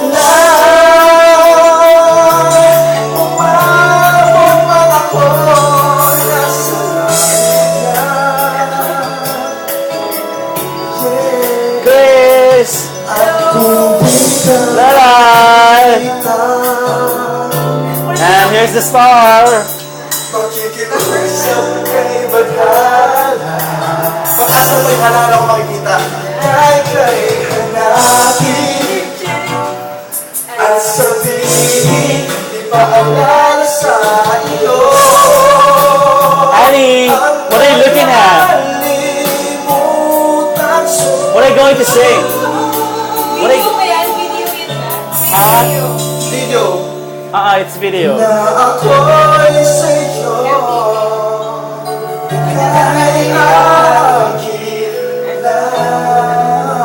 na umabot man ako'y nasa Chris! at hindi ka Lalay! And here's the star! Makikipag-usap kay Badhala. Baka sa may halala ko makikita. Kay hanapin at sabihin, di pa alala sa iyo. Annie, what are you looking at? What are you going to sing? What are you... Video it's video. na ako'y sa'yo. Ika'y akin lamang.